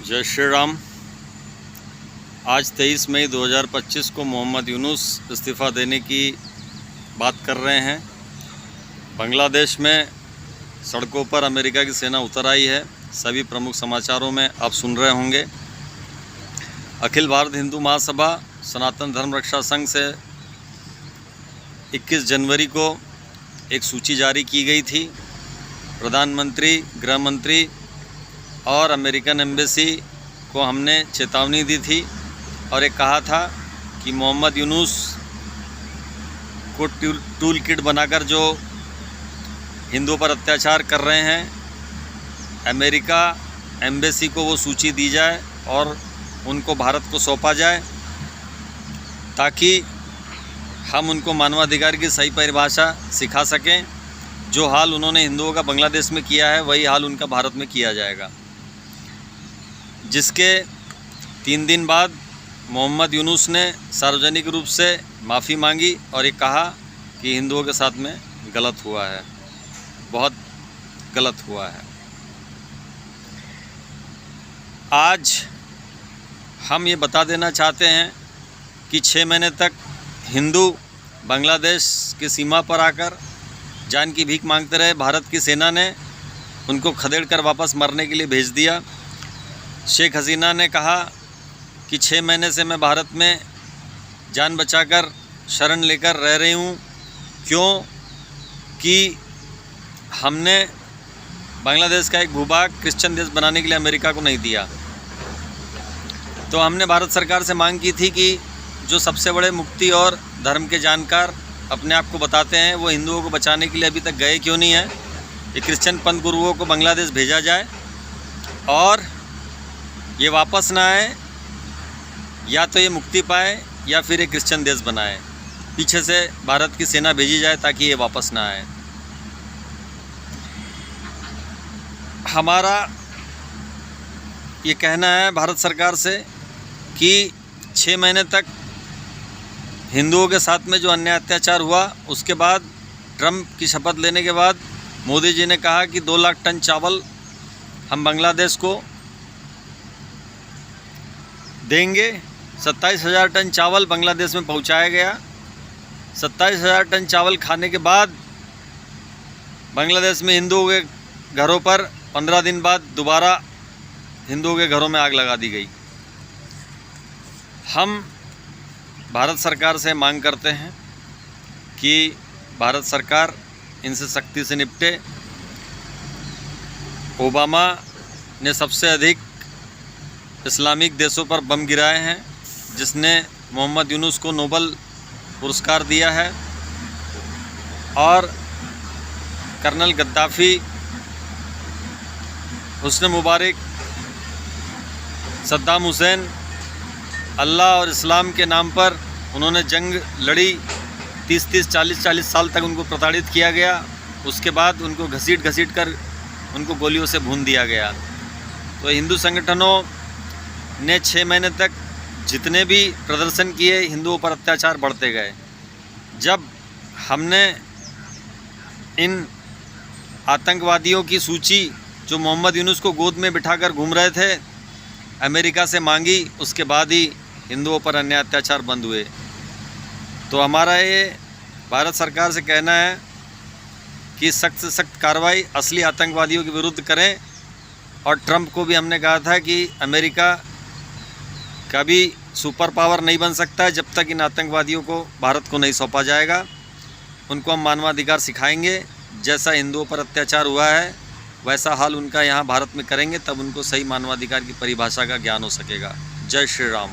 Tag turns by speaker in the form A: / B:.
A: जय श्री राम। आज 23 मई 2025 को मोहम्मद यूनुस इस्तीफ़ा देने की बात कर रहे हैं। बांग्लादेश में सड़कों पर अमेरिका की सेना उतर आई है। सभी प्रमुख समाचारों में आप सुन रहे होंगे। अखिल भारत हिंदू महासभा सनातन धर्म रक्षा संघ से 21 जनवरी को एक सूची जारी की गई थी। प्रधानमंत्री, गृह मंत्री और अमेरिकन एम्बेसी को हमने चेतावनी दी थी और एक कहा था कि मोहम्मद यूनुस को टूल किट बनाकर जो हिंदुओं पर अत्याचार कर रहे हैं, अमेरिका एम्बेसी को वो सूची दी जाए और उनको भारत को सौंपा जाए ताकि हम उनको मानवाधिकार की सही परिभाषा सिखा सकें। जो हाल उन्होंने हिंदुओं का बांग्लादेश में किया है वही हाल उनका भारत में किया जाएगा। जिसके 3 दिन बाद मोहम्मद यूनुस ने सार्वजनिक रूप से माफ़ी मांगी और ये कहा कि हिंदुओं के साथ में गलत हुआ है, बहुत गलत हुआ है। आज हम ये बता देना चाहते हैं कि 6 महीने तक हिंदू बांग्लादेश की सीमा पर आकर जान की भीख मांगते रहे। भारत की सेना ने उनको खदेड़ कर वापस मरने के लिए भेज दिया। शेख हसीना ने कहा कि 6 महीने से मैं भारत में जान बचाकर शरण लेकर रह रही हूँ, क्यों कि हमने बांग्लादेश का एक भूभाग क्रिश्चियन देश बनाने के लिए अमेरिका को नहीं दिया। तो हमने भारत सरकार से मांग की थी कि जो सबसे बड़े मुक्ति और धर्म के जानकार अपने आप को बताते हैं वो हिंदुओं को बचाने के लिए अभी तक गए क्यों नहीं हैं। ये क्रिश्चियन पंथ गुरुओं को बांग्लादेश भेजा जाए और ये वापस ना आए, या तो ये मुक्ति पाए या फिर ये क्रिश्चियन देश बनाए। पीछे से भारत की सेना भेजी जाए ताकि ये वापस ना आए। हमारा ये कहना है भारत सरकार से कि 6 महीने तक हिंदुओं के साथ में जो अन्याय अत्याचार हुआ, उसके बाद ट्रंप की शपथ लेने के बाद मोदी जी ने कहा कि 2 लाख टन चावल हम बांग्लादेश को देंगे। 27,000 टन चावल बांग्लादेश में पहुंचाया गया। 27,000 टन चावल खाने के बाद बांग्लादेश में हिंदुओं के घरों पर 15 दिन बाद दोबारा हिंदुओं के घरों में आग लगा दी गई। हम भारत सरकार से मांग करते हैं कि भारत सरकार इनसे सख्ती से निपटे। ओबामा ने सबसे अधिक इस्लामिक देशों पर बम गिराए हैं, जिसने मोहम्मद यूनुस को नोबेल पुरस्कार दिया है। और कर्नल गद्दाफ़ी, हुस्न मुबारक, सद्दाम हुसैन, अल्लाह और इस्लाम के नाम पर उन्होंने जंग लड़ी। 30-30, 40-40 साल तक उनको प्रताड़ित किया गया। उसके बाद उनको घसीट कर उनको गोलियों से भून दिया गया। तो हिंदू संगठनों ने 6 महीने तक जितने भी प्रदर्शन किए, हिंदुओं पर अत्याचार बढ़ते गए। जब हमने इन आतंकवादियों की सूची जो मोहम्मद यूनुस को गोद में बिठाकर घूम रहे थे अमेरिका से मांगी, उसके बाद ही हिंदुओं पर अन्याय अत्याचार बंद हुए। तो हमारा ये भारत सरकार से कहना है कि सख्त से सख्त कार्रवाई असली आतंकवादियों के विरुद्ध करें। और ट्रंप को भी हमने कहा था कि अमेरिका कभी सुपर पावर नहीं बन सकता है जब तक इन आतंकवादियों को भारत को नहीं सौंपा जाएगा। उनको हम मानवाधिकार सिखाएंगे। जैसा हिंदुओं पर अत्याचार हुआ है वैसा हाल उनका यहाँ भारत में करेंगे, तब उनको सही मानवाधिकार की परिभाषा का ज्ञान हो सकेगा। जय श्री राम।